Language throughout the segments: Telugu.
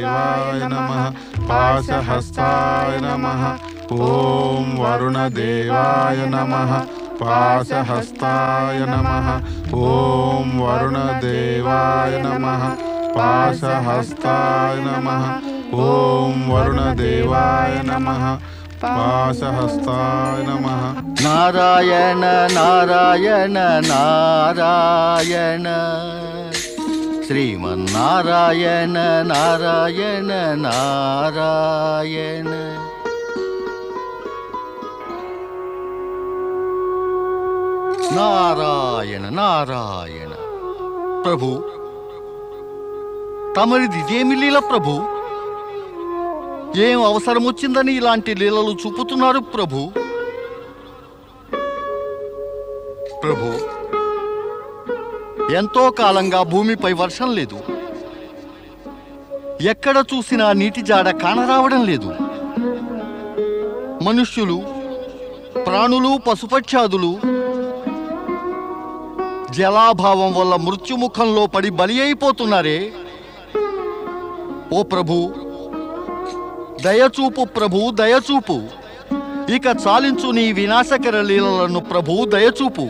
वरुणदेवाय नमः पाशहस्ताय नमः ॐ वरुणदेवाय नमः पाशहस्ताय नमः ॐ वरुणदेवाय नमः पाशहस्ताय नमः ॐ वरुणदेवाय नमः पाशहस्ताय नमः। नारायण नारायण नारायण श्रीमन्नारायण नारायण नारायण। నారాయణ నారాయణ ప్రభు, తమరిది ఇదేమి లీల ప్రభు? ఏం అవసరం వచ్చిందని ఇలాంటి లీలలు చూపుతున్నారు ప్రభు? ప్రభు, ఎంతో కాలంగా భూమిపై వర్షం లేదు, ఎక్కడ చూసినా నీటి జాడ కానరావడం లేదు. మనుష్యులు, ప్రాణులు, పశుపక్షాదులు జలాభావం వల్ల మృత్యుముఖంలో పడి బలి అయిపోతున్నారే. ఓ ప్రభు, దయచూపు ప్రభు, దయచూపు. ఇక చాలించు నీ వినాశకర లీలలను ప్రభు, దయచూపు.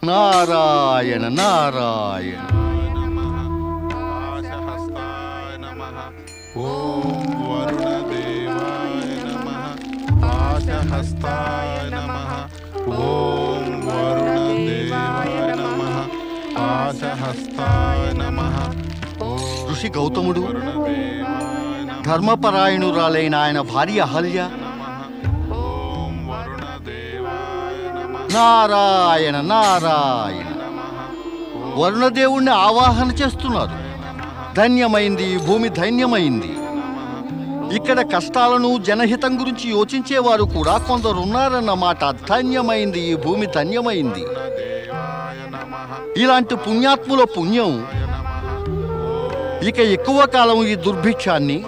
నారాయణ నారాయణ. ఓం వరుణదేవాయ నమః పాశహస్తాయ నమః ఓం వరుణదేవాయ నమః పాశహస్తాయ నమః. ఋషి గౌతముడు ధర్మపరాయణురాలైన ఆయన భార్య అహల్య నారాయణ నారాయణ వరుణదేవుణ్ణి ఆవాహన చేస్తున్నారు. ధన్యమైంది భూమి, ధన్యమైంది. ఇక్కడ కష్టాలను, జనహితం గురించి యోచించేవారు కూడా కొందరున్నారన్నమాట. ధన్యమైంది ఈ భూమి, ధన్యమైంది. ఇలాంటి పుణ్యాత్ముల పుణ్యం ఇక ఎక్కువ కాలం ఈ దుర్భిక్షాన్ని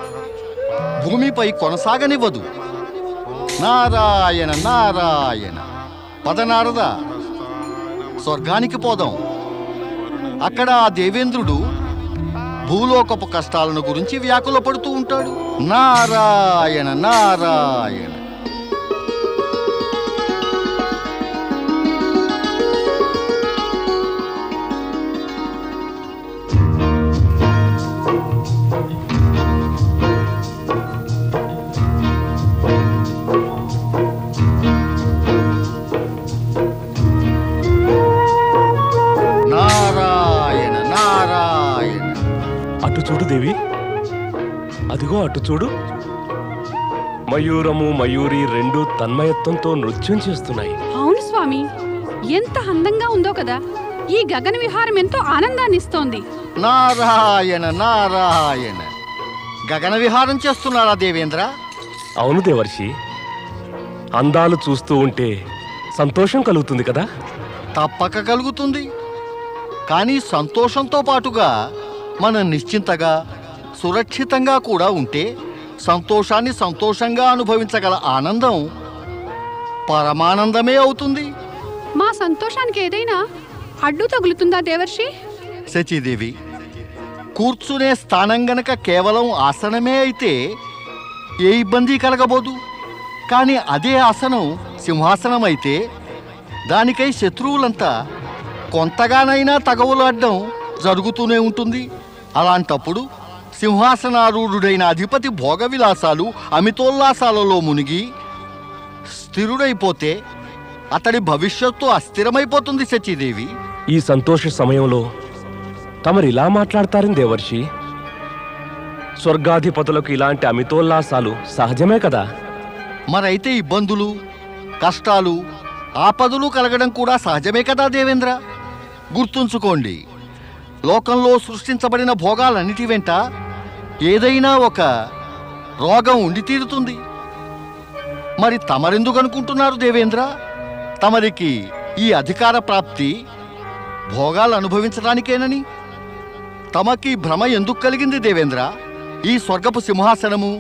భూమిపై కొనసాగనివ్వదు. నారాయణ నారాయణ. పదనారద, స్వర్గానికి పోదాం. అక్కడ ఆ దేవేంద్రుడు భూలోకపు కష్టాలను గురించి వ్యాకుల పడుతూ ఉంటాడు. నారాయణ నారాయణ. నారాయణ నారాయణ. అటు చూడు దేవి, అదిగో అటు చూడు. మయూరము మయూరి రెండు తన్మయత్వంతో నృత్యం చేస్తున్నాయి. అవును స్వామి, ఎంత అందంగా ఉందో కదా. ఈ గగన విహారం ఎంతో ఆనందాన్ని ఇస్తోంది. నారాయణ నారాయణ. గగన విహారం చేస్తున్నారా దేవేంద్ర? అవును దేవర్షి, అందాలు చూస్తూ ఉంటే సంతోషం కలుగుతుంది కదా. తప్పక కలుగుతుంది. కానీ సంతోషంతో పాటుగా మనం నిశ్చింతగా, సురక్షితంగా కూడా ఉంటే సంతోషాన్ని సంతోషంగా అనుభవించగల ఆనందం పరమానందమే అవుతుంది. మా సంతోషానికి ఏదైనా అడ్డు తగులుతుందా దేవర్షి? శచీదేవి, కూర్చునే స్థానం గనక కేవలం ఆసనమే అయితే ఏ ఇబ్బంది కలగబోదు. కానీ అదే ఆసనం సింహాసనం అయితే దానికై శత్రువులంతా కొంతగానైనా తగవులాడడం జరుగుతూనే ఉంటుంది. అలాంటప్పుడు సింహాసనారూఢుడైన అధిపతి భోగ విలాసాలు, అమితోల్లాసాలలో మునిగి స్థిరుడైపోతే అతడి భవిష్యత్తు అస్థిరమైపోతుంది. శచీదేవి, ఈ సంతోష సమయంలో తమరు ఇలా మాట్లాడతారని దేవర్షి. స్వర్గాధిపతులకు ఇలాంటి అమితోల్లాసాలు సహజమే కదా. మరైతే ఇబ్బందులు, కష్టాలు, ఆపదలు కలగడం కూడా సహజమే కదా దేవేంద్ర. గుర్తుంచుకోండి, లోకంలో సృష్టించబడిన భోగాలన్నిటి వెంట ఏదైనా ఒక రోగం ఉండి తీరుతుంది. మరి తమరెందుకు అనుకుంటున్నారు దేవేంద్ర, తమరికి ఈ అధికార ప్రాప్తి భోగాలు అనుభవించడానికేనని? తమకి భ్రమ ఎందుకు కలిగింది దేవేంద్ర? ఈ స్వర్గపు సింహాసనము,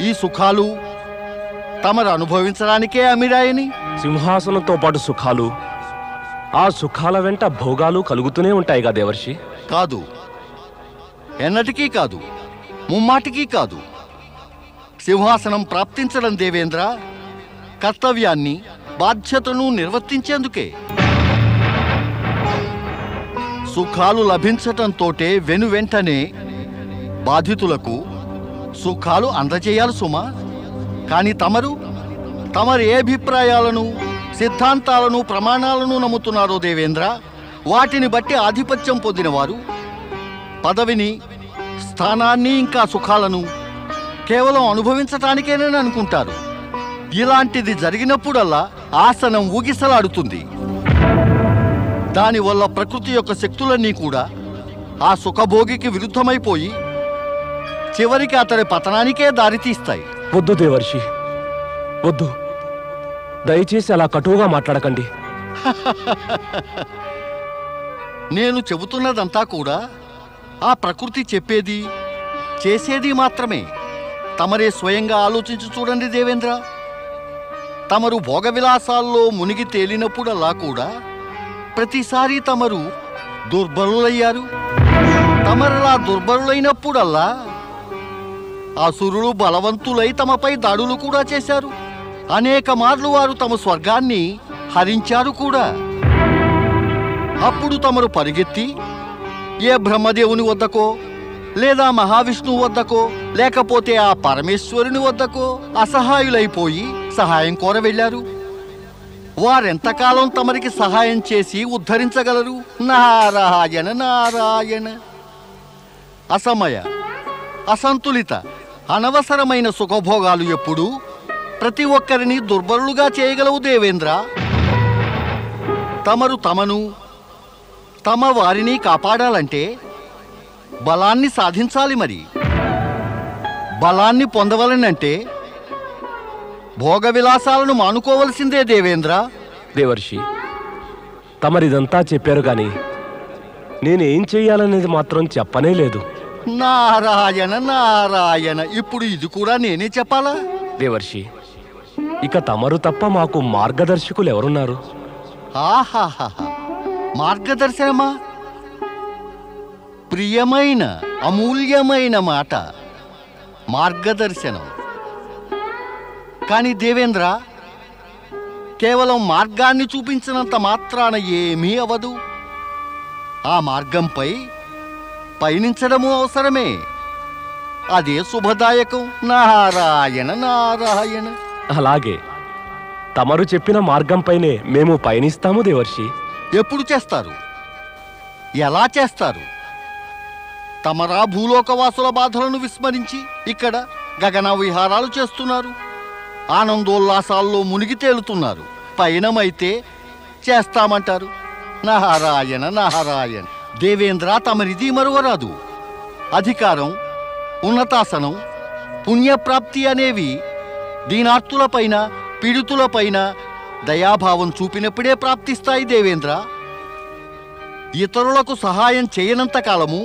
ఈ సుఖాలు తమరు అనుభవించడానికే అమిరాయని. సింహాసనంతో పాటు సుఖాలు, ఆ సుఖాల వెంట భోగాలు కలుగుతూనే ఉంటాయిగా దేవర్షి. కాదు, ఎన్నటికీ కాదు, ముమ్మాటికీ కాదు. సింహాసనం ప్రాప్తించడం దేవేంద్ర కర్తవ్యాన్ని, బాధ్యతను నిర్వర్తించేందుకే. సుఖాలు లభించటంతోటే వెనువెంటనే బాధితులకు సుఖాలు అందజేయాలి సుమా. కానీ తమరు ఏ అభిప్రాయాలను, సిద్ధాంతాలను, ప్రమాణాలను నమ్ముతున్నారో దేవేంద్ర, వాటిని బట్టి ఆధిపత్యం పొందినవారు పదవిని, స్థానాన్ని, ఇంకా సుఖాలను కేవలం అనుభవించటానికేనని అనుకుంటారు. ఇలాంటిది జరిగినప్పుడల్లా ఆసనం ఊగిసలాడుతుంది. దానివల్ల ప్రకృతి యొక్క శక్తులన్నీ కూడా ఆ సుఖభోగికి విరుద్ధమైపోయి చివరికి అతడి పతనానికే దారితీస్తాయి. వద్దు దేవర్షి, వద్దు. దయచేసి అలా కటువుగా మాట్లాడకండి. నేను చెబుతున్నదంతా కూడా ఆ ప్రకృతి చెప్పేది, చేసేది మాత్రమే. తమరే స్వయంగా ఆలోచించి చూడండి దేవేంద్ర. తమరు భోగవిలాసాల్లో మునిగి తేలినప్పుడల్లా కూడా ప్రతిసారి తమరు దుర్బలులయ్యారు. తమరలా దుర్బలులైనప్పుడల్లా అసురులు బలవంతులై తమపై దాడులు కూడా చేశారు. అనేక మార్లు వారు తమ స్వర్గాన్ని హరించారు కూడా. అప్పుడు తమరు పరిగెత్తి ఏ బ్రహ్మదేవుని వద్దకో, లేదా మహావిష్ణువు వద్దకో, లేకపోతే ఆ పరమేశ్వరుని వద్దకో అసహాయులైపోయి సహాయం కోర వెళ్ళారు. వారెంతకాలం తమరికి సహాయం చేసి ఉద్ధరించగలరు? నారాయణ నారాయణ. అసమయ, అసంతులిత, అనవసరమైన సుఖభోగాలు ఎప్పుడూ ప్రతి ఒక్కరిని దుర్బలులుగా చేయగలవు దేవేంద్ర. తమరు తమను, తమ వారిని కాపాడాలంటే బలాన్ని సాధించాలి. మరి బలాన్ని పొందవలనంటే భోగవిలాసాలను మానుకోవలసిందే దేవేంద్ర. దేవర్షి, తమరిదంతా చెప్పారు కానీ నేనేం చెయ్యాలనేది మాత్రం చెప్పనే లేదు. నారాయణ నారాయణ. ఇప్పుడు ఇది కూడా నేనే చెప్పాలా? దేవర్షి, ఇక తమరు తప్ప మాకు మార్గదర్శకులు ఎవరున్నారు? ఆహాహా, మార్గదర్శనమా? ప్రియమైన, అమూల్యమైన మాట మార్గదర్శనం. కానీ దేవేంద్ర, కేవలం మార్గాన్ని చూపించినంత మాత్రాన ఏమీ అవదు. ఆ మార్గంపై పయనించడము అవసరమే. అదే శుభదాయకం. నారాయణ నారాయణ. అలాగే తమరు చెప్పిన మార్గంపైనే మేము పయనిస్తాము దేవర్షి. ఎప్పుడు చేస్తారు? ఎలా చేస్తారు? తమరా భూలోకవాసుల బాధలను విస్మరించి ఇక్కడ గగన విహారాలు చేస్తున్నారు. ఆనందోల్లాసాల్లో మునిగి తేలుతున్నారు. పయనమైతే చేస్తామంటారు. నారాయణ నారాయణ. దేవేంద్ర, తమరిది మరువరాదు. అధికారం, ఉన్నతాసనం, పుణ్యప్రాప్తి అనేవి దీనార్తులపైన, పీడితులపైన దయాభావం చూపినప్పుడే ప్రాప్తిస్తాయి దేవేంద్ర. ఇతరులకు సహాయం చేయనంత కాలము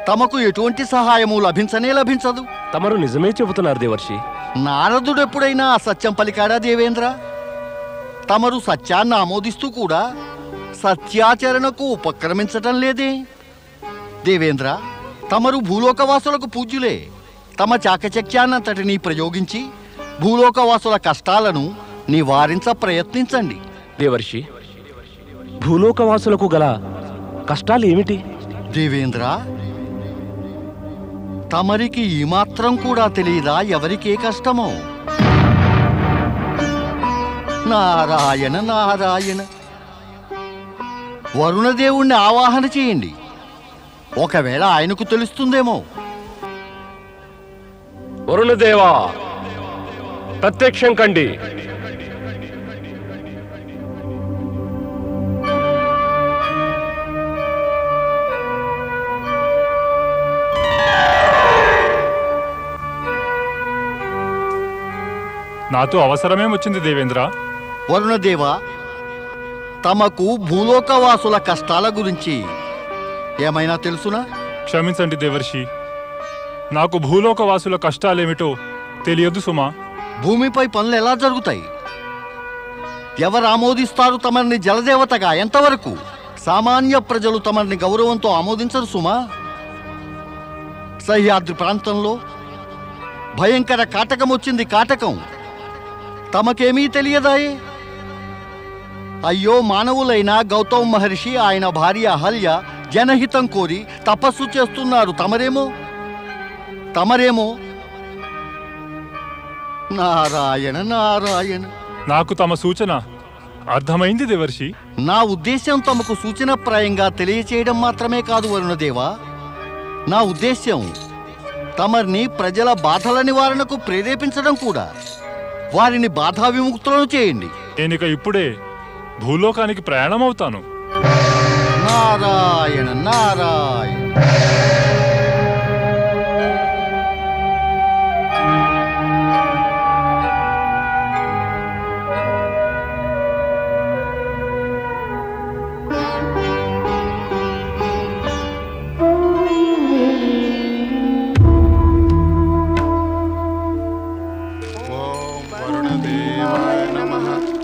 తమకు ఎటువంటి సహాయము లభించనే లభించదు. తమరు నిజమే చెబుతున్నారు దేవర్షి. నారదుడెప్పుడైనా అసత్యం పలికాడా దేవేంద్ర? తమరు సత్యాన్ని ఆమోదిస్తూ కూడా సత్యాచరణకు ఉపక్రమించటం లేదే దేవేంద్ర. తమరు భూలోకవాసులకు పూజ్యులే. తమ చాకచక్యాన్నంతటినీ ప్రయోగించి భూలోకవాసుల కష్టాలను నివారించ ప్రయత్నించండి. దేవర్షి, భూలోకవాసులకు గల కష్టాలు ఏమిటి? దేవేంద్ర, తమరికి ఈ మాత్రం కూడా తెలియదా ఎవరికే కష్టమో? నారాయణ నారాయణ. వరుణదేవుణ్ణి ఆవాహన చేయండి. ఒకవేళ ఆయనకు తెలుస్తుందేమో. వరుణదేవా, ప్రత్యక్షం కండి. నాతో అవసరమేమొచ్చింది దేవేంద్ర? వరుణదేవ, తమకు భూలోకవాసుల కష్టాల గురించి ఏమైనా తెలుసునా? క్షమించండి దేవర్షి, నాకు భూలోకవాసుల కష్టాలేమిటో తెలియదు సుమా. భూమిపై పనులు ఎలా జరుగుతాయి? ఎవరు ఆమోదిస్తారు తమని జలదేవతగా? ఎంతవరకు? సామాన్య ప్రజలు తమని గౌరవంతో ఆమోదించరు సుమా. సహ్యాద్రి ప్రాంతంలో భయంకర కాటకం వచ్చింది. కాటకం తమకేమీ తెలియదాయే. అయ్యో, మానవులైన గౌతమ మహర్షి, ఆయన భార్య అహల్య జనహితం కోరి తపస్సు చేస్తున్నారు. తమరేమో నారాయణ నారాయణ. నాకు తమ సూచన అర్థమైంది దేవర్షి. నా ఉద్దేశ్యం తమకు సూచనప్రాయంగా తెలియచేయడం మాత్రమే కాదు వరుణదేవా. నా ఉద్దేశ్యం తమరిని ప్రజల బాధల నివారణకు ప్రేరేపించడం కూడా. వారిని బాధా విముక్తులను చేయండి. నేనిక ఇప్పుడే భూలోకానికి ప్రయాణమవుతాను. నారాయణ నారాయణ.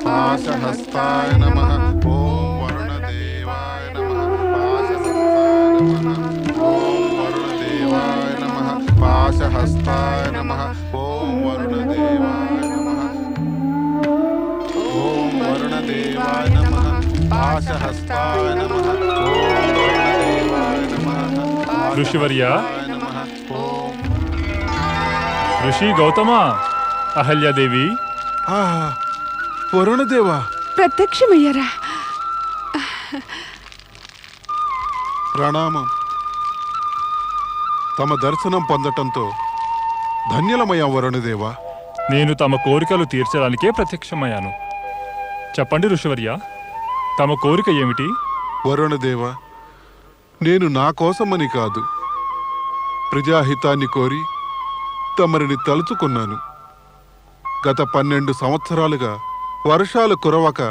పాశహస్తాయ నమః. ఓం వరుణదేవాయ నమః. పాశహస్తాయ నమః. ఓం వరుణదేవాయ నమః. ఓం వరుణదేవాయ నమః. పాశహస్తాయ నమః. ఓం వరుణదేవాయ నమః. ఋషివర్య, నమః. ఓం ఋషి గౌతమ, అహల్యాదేవి. వరుణదేవా, ప్రత్యక్షమయ్యారా? ప్రణామం. తమ దర్శనం పొందటంతో ధన్యులమయ్యాం వరుణదేవా. నేను తమ కోరికలు తీర్చడానికే ప్రత్యక్షమయ్యాను. చెప్పండి ఋషివర్య, తమ కోరిక ఏమిటి? వరుణదేవా, నేను నా కోసమని కాదు, ప్రజాహితాన్ని కోరి తమరిని తలుచుకున్నాను. గత 12 సంవత్సరాలుగా వర్షాలు కురవక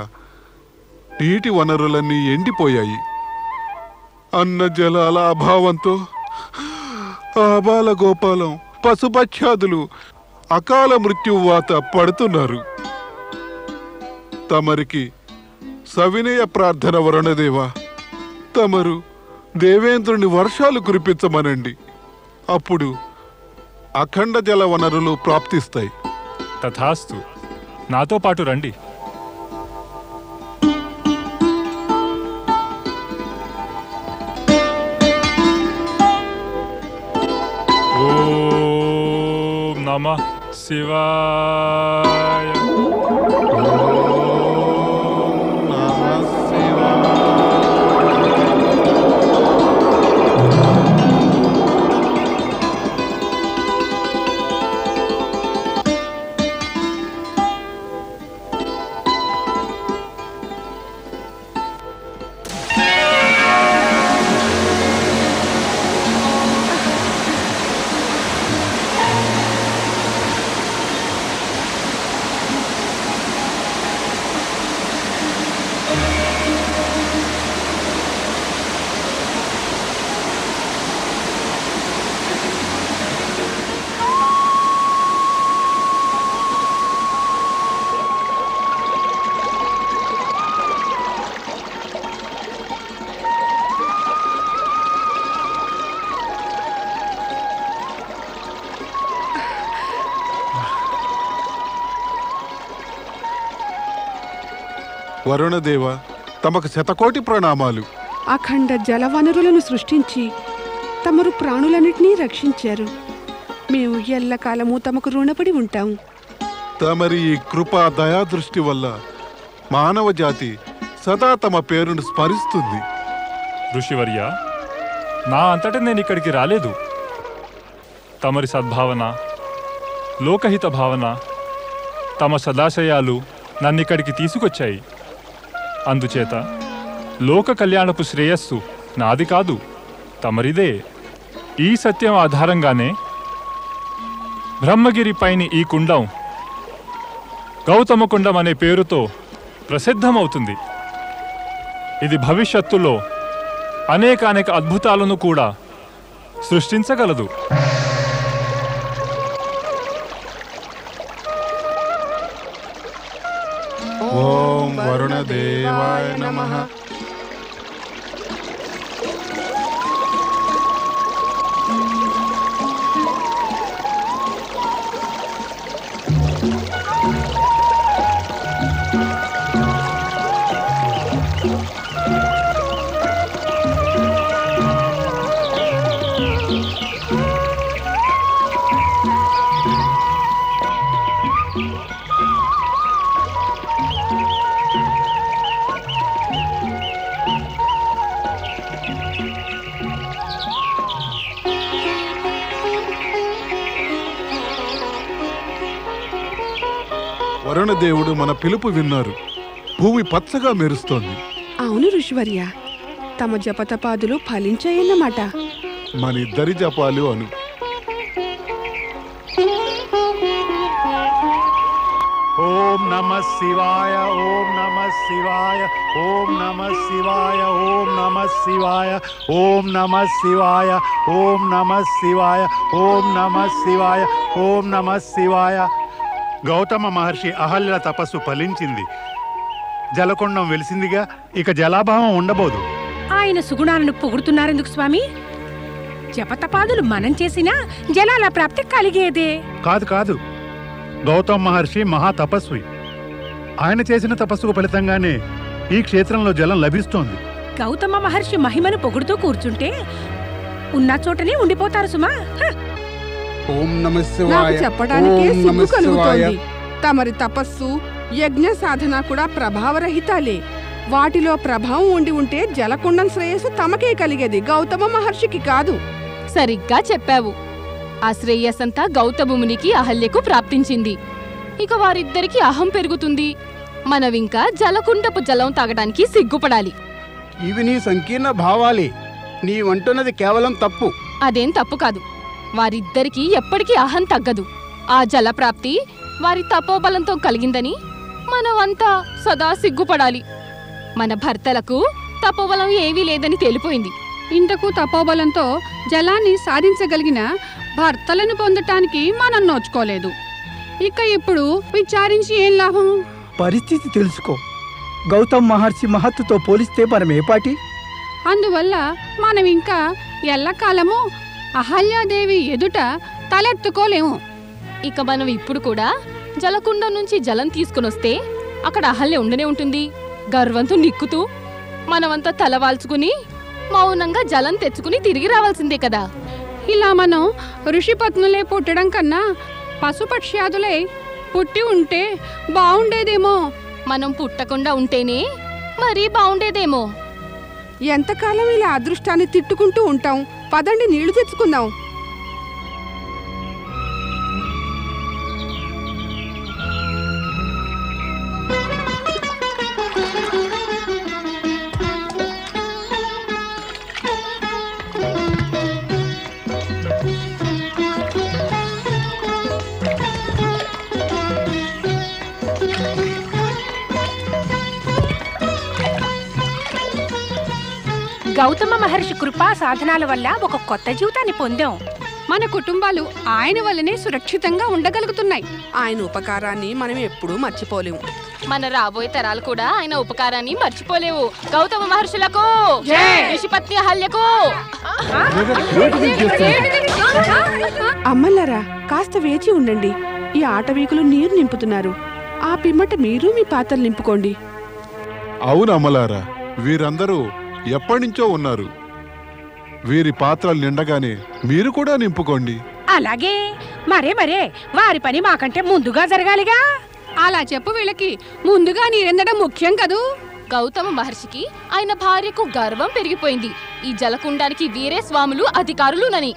నీటి వనరులన్నీ ఎండిపోయాయి. అన్న జలాల అభావంతో ఆబాల గోపాలం, పశుపక్షాదులు అకాల మృత్యువాత పడుతున్నారు. తమరికి సవినయ ప్రార్థన వరుణదేవా. తమరు దేవేంద్రుని వర్షాలు కురిపించమనండి. అప్పుడు అఖండ జల వనరులు ప్రాప్తిస్తాయి. తథాస్తు. నాతో పాటు రండి. ఓం నమః శివాయ. వరుణదేవ, తమకు శతకోటి ప్రణామాలు. అఖండ జలవనరులను సృష్టించి తమరు ప్రాణులన్నిటినీ రక్షించారు. మేము ఎల్లకాలము తమకు రుణపడి ఉంటాం. తమరి ఈ కృపా దయాదృష్టి వల్ల మానవ జాతి సదా తమ పేరును స్మరిస్తుంది. ఋషివర్య, నా అంతటా నేను ఇక్కడికి రాలేదు. తమరి సద్భావన, లోకహిత భావన, తమ సదాశయాలు నన్నిక్కడికి తీసుకొచ్చాయి. అందుచేత లోక కళ్యాణపు శ్రేయస్సు నాది కాదు, తమరిదే. ఈ సత్యం ఆధారంగానే బ్రహ్మగిరి పైని ఈ కుండం గౌతమ కుండం అనే పేరుతో ప్రసిద్ధమవుతుంది. ఇది భవిష్యత్తులో అనేక అద్భుతాలను కూడా సృష్టించగలదు. ఓం వరుణదేవాయ నమః. వరుణదేవుడు మన పిలుపు విన్నారు. భూమి పచ్చగా మెరుస్తోంది. అవును ఋషివర్య, తమ జపతపాదులు ఫలించాయన్నమాట. మనిద్దరి జపాలు అను. ఓం నమః శివాయ, ఓం నమః శివాయ, ఓం నమః శివాయ, ఓం నమః శివాయ, ఓం నమః శివాయ, ఓం నమః శివాయ, ఓం నమః శివాయ, ఓం నమః శివాయ. గౌతమ మహర్షి అహల్య తపస్సు ఫలించింది. జలకొండం వెలిసిందిగా, ఇక జలాభావం ఉండబోదు. ఆయన సుగుణాలను పొగుడుతున్నారెందుకు స్వామి? జపతపాదులు మనం చేసినా జలాల ప్రాప్తి కలిగేదే. కాదు కాదు, గౌతమ మహర్షి మహా తపస్వి. ఆయన చేసిన తపస్సుకు ఫలితంగానే ఈ క్షేత్రంలో జలం లభిస్తోంది. గౌతమ మహర్షి మహిమను పొగుడుతూ కూర్చుంటే ఉన్న చోటనే ఉండిపోతారు సుమా. ఓం నమః నాకు శివాయ, చెప్పడానికే ఓం సిగ్గు నమః శివాయ. కలుగుతోంది. తమరి తపస్సు, యజ్ఞ సాధన కూడా ప్రభావరహితాలే. వాటిలో ప్రభావం ఉండి ఉంటే జలకుండం శ్రేయస్సు తమకే కలిగేది, గౌతమ మహర్షికి కాదు. సరిగ్గా చెప్పావు. ఆ శ్రేయస్సంతా గౌతమునికి అహల్యకు ప్రాప్తించింది. ఇక వారిద్దరికి అహం పెరుగుతుంది. మనవింకా జలకుండపు జలం తాగడానికి సిగ్గుపడాలి. ఇవి నీ సంకీర్ణ భావాలే. నీ వంటున్నది కేవలం తప్పు. అదేం తప్పు కాదు. వారిద్దరికీ ఎప్పటికీ అహం తగ్గదు. ఆ జలప్రాప్తి వారి తపోబలంతో కలిగిందని మనమంతా సదా సిగ్గుపడాలి. మన భర్తలకు తపోబలం ఏవీ లేదని తేలిపోయింది. ఇంతకు తపోబలంతో జలాన్ని సాధించగలిగిన భర్తలను పొందటానికి మనం నోచుకోలేదు. ఇక ఇప్పుడు విచారించి ఏం లాభం? పరిస్థితి తెలుసుకో. గౌతమ్ మహర్షి మహత్తుతో పోలిస్తే మనం ఏపాటి? అందువల్ల మనం ఇంకా ఎల్లకాలము అహల్యాదేవి ఎదుట తలెత్తుకోలేము. ఇక మనం ఇప్పుడు కూడా జలకుండం నుంచి జలం తీసుకునొస్తే అక్కడ అహల్య ఉండనే ఉంటుంది. గర్వంతో నిక్కుతూ మనమంతా తలవాల్చుకుని మౌనంగా జలం తెచ్చుకుని తిరిగి రావాల్సిందే కదా. ఇలా మనం ఋషిపత్నులే పుట్టడం కన్నా పశుపక్ష్యాదులే పుట్టి ఉంటే బాగుండేదేమో. మనం పుట్టకుండా ఉంటేనే మరీ బాగుండేదేమో. ఎంతకాలం ఇలా అదృష్టాన్ని తిట్టుకుంటూ ఉంటాం? పదండి, నీళ్లు తెచ్చుకుందాం. గౌతమ మహర్షి కృపా సాధనాల వల్ల ఒక కొత్త జీవితాన్ని పొందాం. మన కుటుంబాలు ఆయన వల్లనే సురక్షితంగా ఉండగలుగుతున్నాయి. ఆయన ఉపకారాన్ని మనం ఎప్పుడూ మర్చిపోలేము. మన రాబోయే తరాలు కూడా ఆయన ఉపకారాన్ని మర్చిపోలేవు. గౌతమ మహర్షులకు, ఋషిపత్ని అహల్యకు. అమ్మలారా, కాస్త వేచి ఉండండి. ఈ ఆటవీకులు నీరు నింపుతున్నారు. ఆ పిమ్మట మీరు మీ పాత్రలు నింపుకోండి. అవును అమలారా, వీరందరూ ఎప్పటినుంచో ఉన్నారు. వీరి పాత్రలు నిండగానే మీరు కూడా నింపుకోండి. అలాగే. మరే వారి పని మాకంటే ముందుగా జరగాలిగా. అలా చెప్పు. వీళ్ళకి ముందుగా నీరెందడం ముఖ్యం కదూ. గౌతమ మహర్షికి ఆయన భార్యకు గర్వం పెరిగిపోయింది. ఈ జలకుండానికి వీరే స్వాములు, అధికారులునని.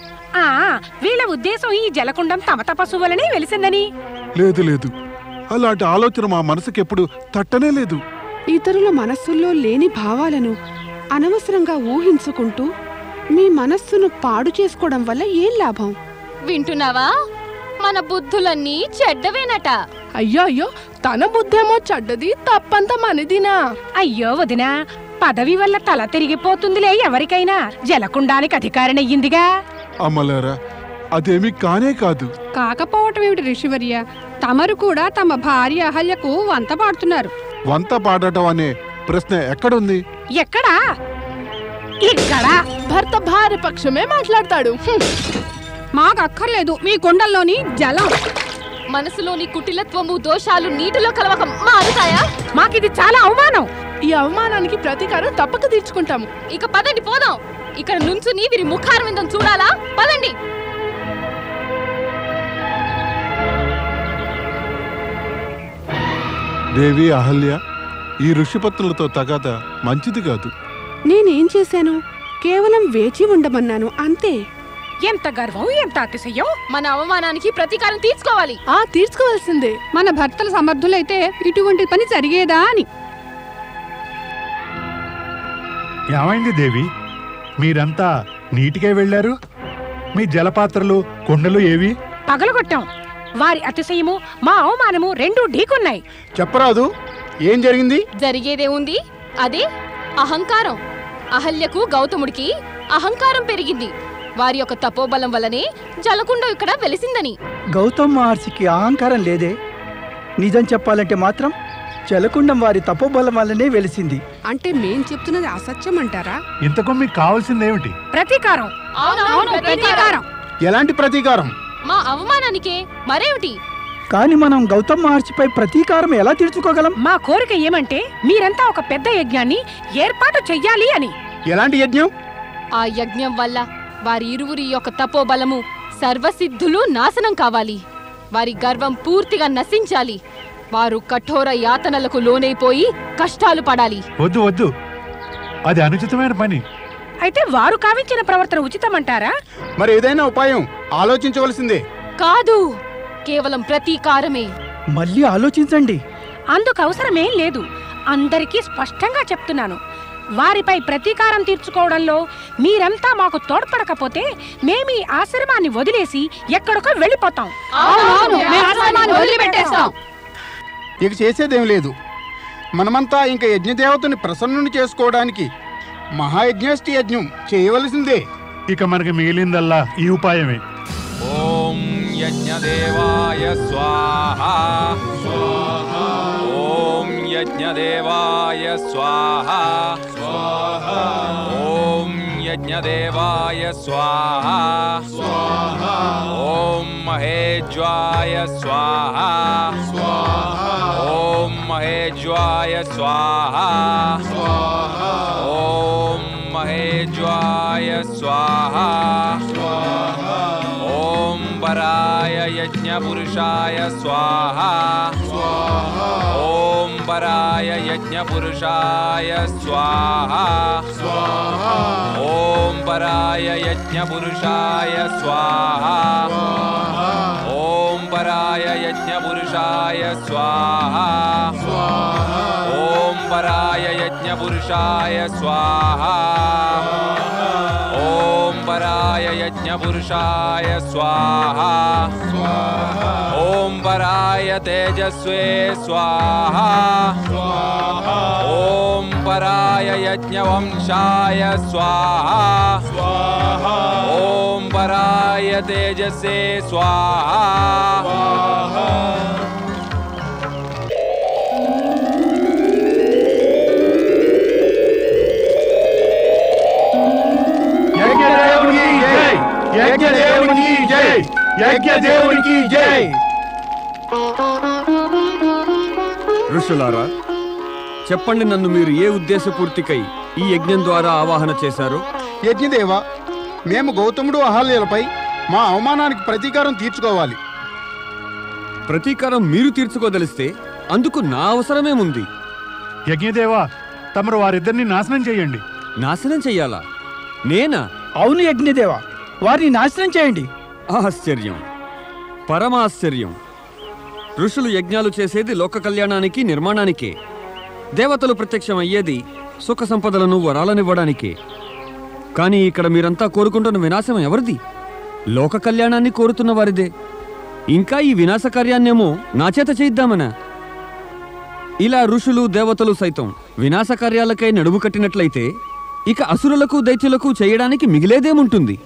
వీళ్ళ ఉద్దేశం ఈ జలకుండం తమ తపస్సు వలనే వెలిసిందని. లేదు లేదు, అలాంటి ఆలోచన మా మనసుకెప్పుడు తట్టనే లేదు. ఇతరుల మనస్సుల్లో లేని భావాలను అనవసరంగా ఊహించుకుంటూ మీ మనస్సును పాడు చేసుకోవడం వల్ల ఏం లాభం? వింటున్నావా? మన బుద్ధులన్నీ చెడ్డవేనట. అయ్యో, తన బుద్ధేమో చెడ్డది, తప్పంతా మనదినా? అయ్యో వదినా, పదవి వల్ల తల తిరిగిపోతుందిలే ఎవరికైనా. జలకుండానికి అధికారినయ్యిందిగా. అమలారా, అదేమీ కానే కాదు. కాకపోవటం ఏమిటి ఋషివర్య? తమరు కూడా తమ భార్య అహల్యకు వంత పాడుతున్నారు. వంత పాడటం అనే ప్రశ్న ఎక్కడుంది? ఎక్కడా? ఇక్కడ. భర్త భార్య పక్షమే మాట్లాడతాడు. మాకు అక్కర్లేదు మీ కుండల్లోని జలం. మనసులోని కుటిలత్వము, దోషాలు నీటిలో కలవక మారుతాయా? మాకిది చాలా అవమానం. ఈ అవమానానికి ప్రతీకారం తప్పక తీర్చుకుంటాము. ఇక పదండి పోదాం. ఇక్కడ నుంచుని వీరి ముఖారవిందం చూడాలా? పదండి. దేవి అహల్య, ఈ ఋషిపత్నులతో తగాద మంచిది కాదు. నేనేం చేశాను? కేవలం వేచి ఉండమన్నాను అంతే. ఎంత గర్వం, ఎంత అతిశయం! మన అవమానానికి ప్రతీకారం తీర్చుకోవాలి. తీర్చుకోవాల్సిందే. మన భర్తలు సమర్థులైతే ఇటువంటి పని జరిగేదా అని. ఏమైంది దేవి? మీరంతా నీటికే వెళ్ళారు. మీ జలపాత్రలు కుండలు ఏవి? పగలగొట్టాం. వారి అతిశయము మా అవమానము రెండూ ఢీకొన్నాయి. చెప్పరాదు, ఏం జరిగింది? జరిగేదే ఉంది, అదే అహంకారం. అహల్యకు గౌతముడికి అహంకారం పెరిగింది. వారి యొక్క తపోబలం వల్లనే జలకుండం ఇక్కడ వెలిసిందని. గౌతమ్ మహర్షికి అహంకారం లేదే. నిజం చెప్పాలంటే మాత్రం జలకుండం వారి తపోబలం వల్లనే వెలిసింది. అంటే మేం చెప్తున్నది అసత్యం అంటారా? ఇంతకు మీకు కావాల్సిందేమిటి? ప్రతీకారం. ప్రతీకారం. ఎలాంటి ప్రతీకారం? మా అవమానానికే, మరేమిటి? కానీ మనం గౌతమ్ మహర్షిపై ప్రతీకారం ఎలా తీర్చుకోగలం? మా కోరిక ఏమంటే మీరంతా ఒక పెద్ద యజ్ఞాన్ని ఏర్పాటు చెయ్యాలి అని. ఎలాంటి యజ్ఞం? ఆ యజ్ఞం వల్ల వారి ఇరువురి యొక్క తపోబలము సర్వసిద్ధులు నాశనం కావాలి. వారి గర్వం పూర్తిగా నశించాలి. వారు కఠోర యాతనలకు లోనైపోయి కష్టాలు పడాలి. వద్దు వద్దు, అది అనుచితమైన పని. అయితే వారు కావించిన ప్రవర్తన ఉచితమంటారా? మరి ఏదైనా ఉపాయం ఆలోచించవలసిందే. కాదు, కేవలం ప్రతీకారమే. మళ్ళీ ఆలోచించండి. అందుకు అవసరమేం లేదు. అందరికీ స్పష్టంగా చెప్తున్నాను. వారిపై ప్రతీకారం తీర్చుకోవడంలో మీరంతా మాకు తోడ్పడకపోతే మేము ఈ ఆశ్రమాన్ని వదిలేసి ఎక్కడికో వెళ్ళిపోతాం. ఇక చేసేదేం లేదు. మనమంతా ఇంక యజ్ఞదేవతని ప్రసన్నుని చేసుకోవడానికి మహాయజ్ఞేష్టి యజ్ఞం చేయవలసిందే. ఇక మనకి మిగిలిందల్లా ఈ ఉపాయమే. ఓం యజ్ఞదేవాయ స్వాహా. ఓం యజ్ఞదేవాయ స్వాహా. ఓం యజ్ఞదేవాయ స్వాహా. ఓం మహేజ్వాయ స్వాహా. ఓం మహేజ్వాయ స్వాహా. ఓం మహేజ్వాయ స్వాహా. ఓం వరాయ యజ్ఞపురుషాయ స్వాహా. ఓం వరాయ యజ్ఞపురుషాయ స్వాహా. ఓం వరాయ యజ్ఞపురుషాయ స్వాహా. ఓం వరాయ యజ్ఞపురుషాయ స్వాహా. ఓం వరాయ యజ్ఞపురుషాయ స్వాహా. ఓం వరాయ యజ్ఞపురుషాయ స్వాహా. ఓం వరాయ తేజస్వే స్వాహా. ఓం వరాయ యజ్ఞవంశాయ స్వాహా. ఓం వరాయ తేజసే స్వాహా. యజ్ఞదేవునికి జై. యజ్ఞదేవునికి జై. ఋషులారా, చెప్పండి, నన్ను మీరు ఏ ఉద్దేశపూర్తికై ఈ యజ్ఞం ద్వారా ఆవాహన చేశారు? యజ్ఞదేవ, మేము గౌతముడు అహల్యలపై మా అవమానానికి ప్రతీకారం తీర్చుకోవాలి. ప్రతీకారం మీరు తీర్చుకోదలిస్తే అందుకు నా అవసరమేముంది? యజ్ఞదేవా, తమరు వారిద్దరిని నాశనం చేయండి. నాశనం చెయ్యాలా? నేనా? అవును యజ్ఞదేవ, వారిని నాశనం చేయండి. ఆశ్చర్యం, పరమాశ్చర్యం. ఋషులు యజ్ఞాలు చేసేది లోక కళ్యాణానికి, నిర్మాణానికే. దేవతలు ప్రత్యక్షం అయ్యేది సుఖ సంపదలను, వరాలనివ్వడానికే. కానీ ఇక్కడ మీరంతా కోరుకుంటున్న వినాశం ఎవరిది? లోక కళ్యాణాన్ని కోరుతున్న వారిదే. ఇంకా ఈ వినాశ కార్యాన్నేమో నా చేత చేయిద్దామనా? ఇలా ఋషులు, దేవతలు సైతం వినాశ కార్యాలకై నడుము కట్టినట్లయితే ఇక అసురులకు, దైత్యులకు చేయడానికి మిగిలేదేముంటుంది?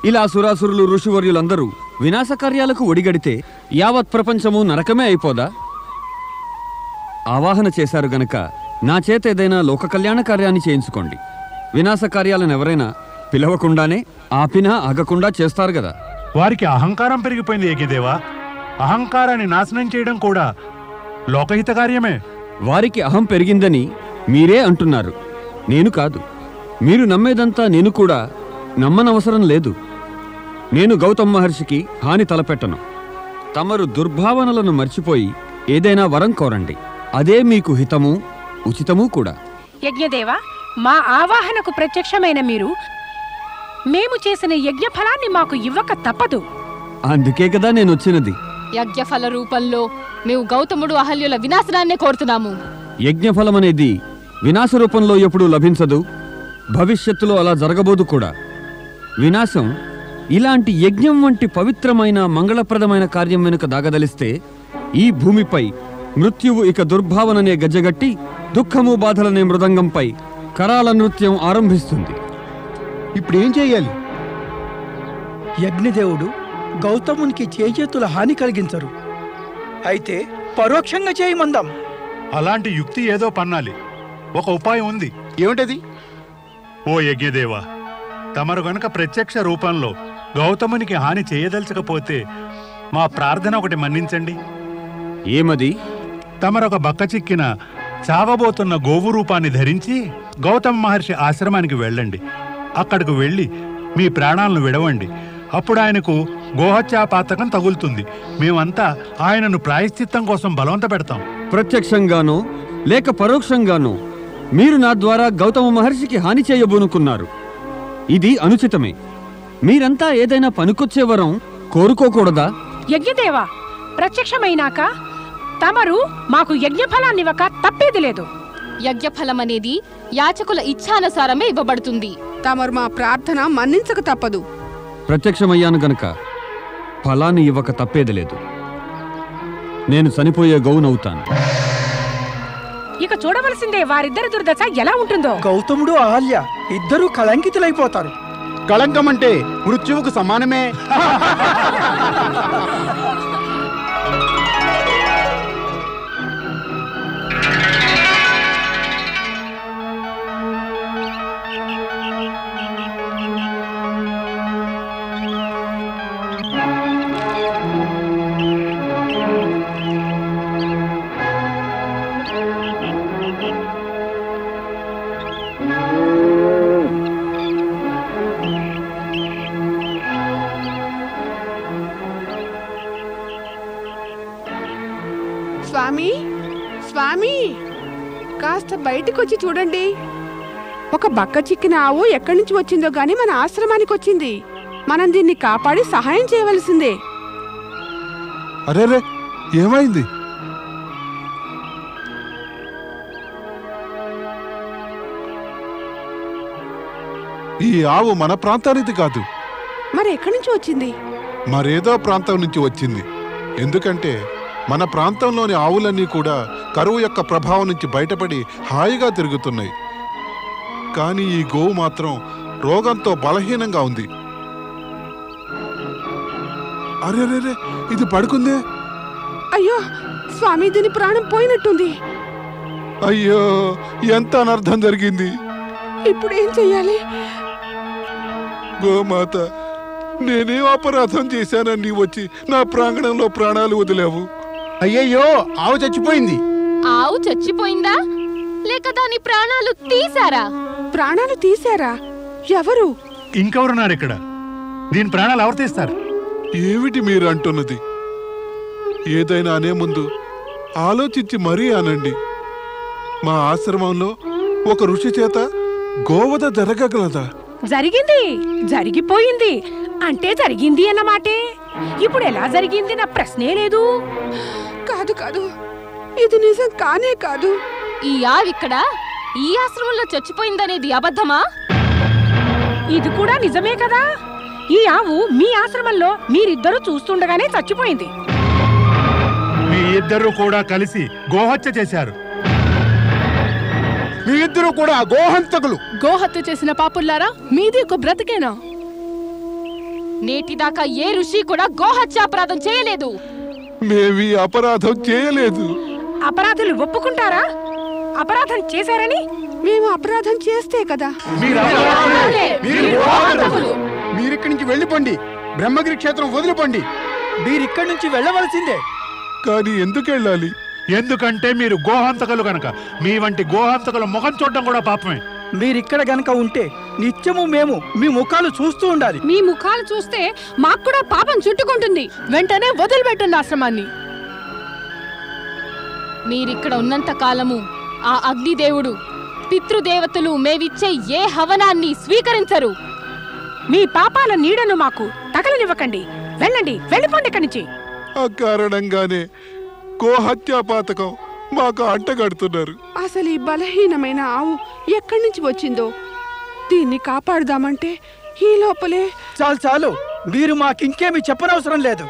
ఇలా సురాసురులు, ఋషివర్యులందరూ వినాశ కార్యాలకు ఒడిగడితే యావత్ ప్రపంచము నరకమే అయిపోదా? ఆవాహన చేశారు గనక నా చేత ఏదైనా లోక కళ్యాణ కార్యాన్ని చేయించుకోండి. వినాశ కార్యాలను ఎవరైనా పిలవకుండానే ఆపినా ఆగకుండా చేస్తారు గదా. వారికి అహంకారం పెరిగిపోయింది యజ్ఞదేవా. అహంకారాన్ని నాశనం చేయడం కూడా లోకహిత కార్యమే. వారికి అహం పెరిగిందని మీరే అంటున్నారు, నేను కాదు. మీరు నమ్మేదంతా నేను కూడా నమ్మనవసరం లేదు. నేను గౌతమ మహర్షికి హాని తలపెట్టను. తమరు దుర్భావనలను మర్చిపోయి ఏదైనా వరం కోరండి. అదే మీకు హితము, ఉచితము కూడా. యజ్ఞదేవ, మా ఆవాహనకు ప్రత్యక్షమైన మీరు మేము చేసిన యజ్ఞ ఫలాన్ని మాకు ఇవ్వక తప్పదు. అందుకే కదా నేను వచ్చినది. యజ్ఞఫల రూపంలో మేము గౌతముడు అహల్యుల వినాశనాన్నే కోరుతున్నాము. యజ్ఞఫలమనేది వినాశ రూపంలో ఎప్పుడూ లభించదు. భవిష్యత్తులో అలా జరగబోదు కూడా. వినాశం ఇలాంటి యజ్ఞం వంటి పవిత్రమైన మంగళప్రదమైన కార్యం వెనుక దాగదలిస్తే ఈ భూమిపై మృత్యువు ఇక దుర్భావననే గజ్జగట్టి దుఃఖము బాధలనే మృదంగంపై కరాల నృత్యం ఆరంభిస్తుంది. ఇప్పుడేం చేయాలి? యజ్ఞదేవుడు గౌతమునికి చేతుల హాని కలిగించరు. అయితే పరోక్షంగా చేయమందాం. అలాంటి యుక్తి ఏదో పన్నాలి. ఒక ఉపాయం ఉంది. ఏమిటది? ఓ యజ్ఞదేవ, తమరు గనుక ప్రత్యక్ష రూపంలో గౌతమునికి హాని చేయదలచకపోతే మా ప్రార్థన ఒకటి మన్నించండి. ఏమది? తమరొక బక్క చిక్కిన చావబోతున్న గోవు రూపాన్ని ధరించి గౌతమ మహర్షి ఆశ్రమానికి వెళ్ళండి. అక్కడికి వెళ్ళి మీ ప్రాణాలను విడవండి. అప్పుడు ఆయనకు గోహత్యాపాతకం తగులుతుంది. మేమంతా ఆయనను ప్రాయశ్చిత్తం కోసం బలవంత పెడతాం. ప్రత్యక్షంగానో లేక పరోక్షంగానో మీరు నా ద్వారా గౌతమ మహర్షికి హాని చేయబోనుకున్నారు. ఇది అనుచితమే. మీరంతా ఏదైనా పనికొచ్చే వరం కోరుకోకూడదా? యజ్ఞదేవ, ప్రత్యక్షమైనాక తమరు మాకు యజ్ఞఫలాన్నివ్వక తప్పేది లేదు. యజ్ఞఫలమనేది యాచకుల ఇచ్ఛానుసారమే ఇవ్వబడుతుంది. తమరు మా ప్రార్థన మన్నించక తప్పదు. ప్రత్యక్షమయ్యాను గనక ఫలాన్ని ఇవ్వక తప్పేది లేదు. నేను చనిపోయే గౌనవుతాను. ఇక చూడవలసిందే వారిద్దరి దుర్దశ ఎలా ఉంటుందో. గౌతముడు అహల్య ఇద్దరూ కళంకితులైపోతారు. కళంకం అంటే మృత్యువుకు సమానమే. స్వామి, స్వామి, కాస్త బయటికొచ్చి చూడండి. ఒక బక్క చిక్కిన ఆవు ఎక్కడి నుంచి వచ్చిందో గాని మన ఆశ్రమానికి వచ్చింది. మనం దీన్ని కాపాడి సహాయం చేయవలసిందే. అరేరే, ఏమైంది? ఈ ఆవు మన ప్రాంతానికి కాదు. మరి ఎక్కడి నుంచి వచ్చింది? మరేదో ప్రాంతం నుంచి వచ్చింది. ఎందుకంటే మన ప్రాంతంలోని ఆవులన్నీ కూడా కరువు యొక్క ప్రభావం నుంచి బయటపడి హాయిగా తిరుగుతున్నాయి. కానీ ఈ గోవు మాత్రం రోగంతో బలహీనంగా ఉంది. అరేరే, ఇది పడుకుందే. అయ్యో స్వామి, దీని ప్రాణం పోయినట్టుంది. అయ్యో, ఎంత అనర్థం జరిగింది. ఇప్పుడు ఏం చెయ్యాలి? గోమాత, నేనేం అపరాధం చేశానని వచ్చి నా ప్రాంగణంలో ప్రాణాలు వదిలేవు. అయ్యయ్యో, ఆవు చచ్చిపోయింది. ఆవు చచ్చిపోయిందా లేక దాని ప్రాణాలు తీశారా? ప్రాణాలు తీశారా? ఎవరు? ఇంకెవరున్నారు ఇక్కడ? దీని ప్రాణాలు ఎవరు తీస్తారు? ఏమిటి మీరు అంటున్నది? ఏదైనా అనే ముందు ఆలోచించి మరీ అనండి. మా ఆశ్రమంలో ఒక ఋషి చేత గోవధ జరగగలదా? జరిగింది, జరిగిపోయింది అంటే జరిగింది అన్నమాటే. ఇప్పుడు ఎలా జరిగింది నా ప్రశ్నే లేదు. కాదు కాదు, ఇది నిజం కానే కాదు. ఈ ఆవిక్కడ ఈ ఆశ్రమంలో చచ్చిపోయిందనేది అబద్ధమా? ఇది కూడా నిజమే కదా. ఈ ఆవు మీ ఆశ్రమంలో మీరిద్దరూ చూస్తుండగానే చచ్చిపోయింది. మీ ఇద్దరు కూడా కలిసి గోహత్య చేశారు. మీ ఇద్దరు కూడా గోహంతకులు. గోహత్య చేసిన పాపుల్లారా, మీది ఒక బ్రతికేనా? నేటిదాకా ఏ ఋషి కూడా గోహత్యాపరాధం చేయలేదు. మేమీ అపరాధం చేయలేదు. అపరాధులు ఒప్పుకుంటారా? అపరాధం చేశారని? మేము అపరాధం చేస్తే కదా. మీరిక్కడి నుంచి వెళ్ళిపోండి. బ్రహ్మగిరి క్షేత్రం వదిలిపోండి. మీరిక్కడి నుంచి వెళ్ళవలసిందే. కానీ ఎందుకు వెళ్ళాలి? ఎందుకంటే మీరు గోహంతకులు కనుక. మీ వంటి గోహంతకుల ముఖం చూడడం కూడా పాపమే. మీరిక్కడ గనక ఉంటే నిత్యము మేము మీ ముఖాలు చూస్తూ ఉండాలి. మీ ముఖాలు చూస్తే మాకు కూడా పాపం చుట్టుకుంటుంది. వెంటనే వదిలిపెట్టండి ఆశ్రమాన్ని. మీరిక్కడ ఉన్నంత కాలము ఆ అగ్నిదేవుడు పితృదేవతలు మేవిచ్చే ఏ హవనాన్ని స్వీకరించరు. మీ పాపాల నీడను మాకు తగలనివ్వకండి. వెళ్ళండి, వెళ్ళిపోండి ఇక్కడి నుంచి. ఆ కారణంగానే గోహత్యా పాతకం మాకు అంటగడుతున్నారు. అసలు ఈ బలహీనమైన ఆవు ఎక్కడి నుంచి వచ్చిందో దీన్ని కాపాడుదామంటే ఈ లోపలే. చాలు చాలు, మీరు మాకింకేమి చెప్పనవసరం లేదు.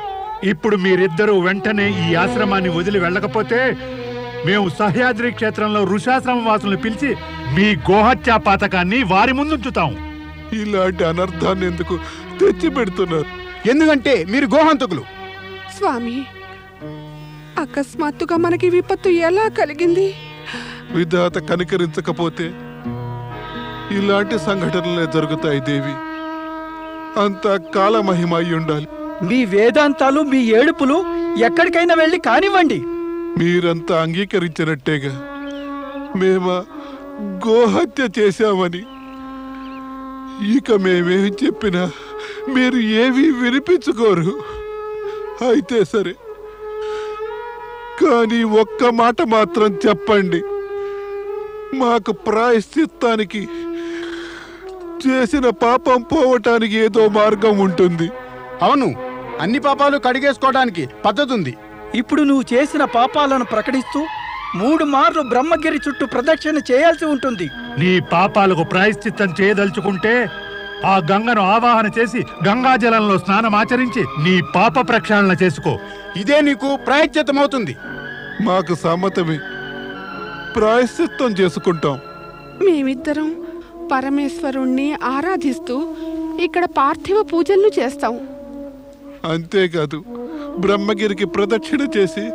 ఇప్పుడు మీరిద్దరూ వెంటనే ఈ ఆశ్రమాన్ని వదిలి వెళ్ళకపోతే మేము సహ్యాద్రి క్షేత్రంలో ఋషాశ్రమ వాసులను పిలిచి మీ గోహత్యా పాతకాన్ని వారి ముందుంచుతాం. ఇలాంటి అనర్థాన్ని ఎందుకు తెచ్చి పెడుతున్నారు? ఎందుకంటే మీరు గోహంతకులు. స్వామి, అకస్మాత్తుగా మనకి విపత్తు ఎలా కలిగింది? విధాత కనికరించకపోతే ఇలాంటి సంఘటనలే జరుగుతాయి దేవి. అంత కాలమహిమ అయి ఉండాలి. మీ వేదాంతాలు, మీ ఏడుపులు ఎక్కడికైనా వెళ్ళి కానివ్వండి. మీరంతా అంగీకరించినట్టేగా మేము గోహత్య చేశామని. ఇక మేమేం చెప్పినా మీరు ఏమీ వినిపించుకోరు. అయితే సరే, కానీ ఒక్క మాట మాత్రం చెప్పండి. మాకు ప్రాయశ్చిత్తానికి, చేసిన పాపం పోవటానికి ఏదో మార్గం ఉంటుంది. అవును, అన్ని పాపాలు కడిగేసుకోవడానికి పద్ధతి ఉంది. ఇప్పుడు నువ్వు చేసిన పాపాలను ప్రకటిస్తూ 3 మార్లు బ్రహ్మగిరి చుట్టూ ప్రదక్షిణ చేయాల్సి ఉంటుంది. నీ పాపాలకు ప్రాయశ్చిత్తం చేయదలుచుకుంటే ఆ గంగను ఆవాహన చేసి గంగాజలంలో స్నానం ఆచరించి నీ పాప ప్రక్షాళన చేసుకో. ఇదే నీకు ప్రాయశ్చిత్తమవుతుంది. మాకు సమ్మతమే, ప్రాయశ్చిత్తం చేసుకుంటాం. మేమిద్దరం పరమేశ్వరుణ్ణి ఆరాధిస్తూ ఇక్కడ పార్థివ పూజలను చేస్తాం. అంతేకాదు, బ్రహ్మగిరికి ప్రదక్షిణ చేసి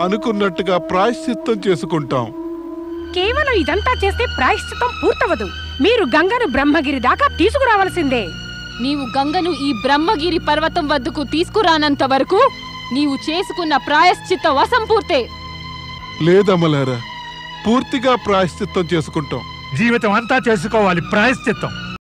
అనుకున్నట్టుగా ప్రాయశ్చిత్తం చేసుకుంటాం. కేవలం ఇదంతా చేస్తే ప్రాయశ్చిత్తం పూర్తవదు. మీరు గంగను బ్రహ్మగిరి దాకా తీసుకురావాల్సిందే. నీవు గంగను ఈ బ్రహ్మగిరి పర్వతం వద్దకు తీసుకురానంత వరకు నీవు చేసుకున్న ప్రాయశ్చిత్తం అసంపూర్తే. లేదమ్మలారా, పూర్తిగా ప్రాయశ్చిత్తం చేసుకుంటాం. జీవితం అంతా చేసుకోవాలి ప్రాయశ్చిత్తం.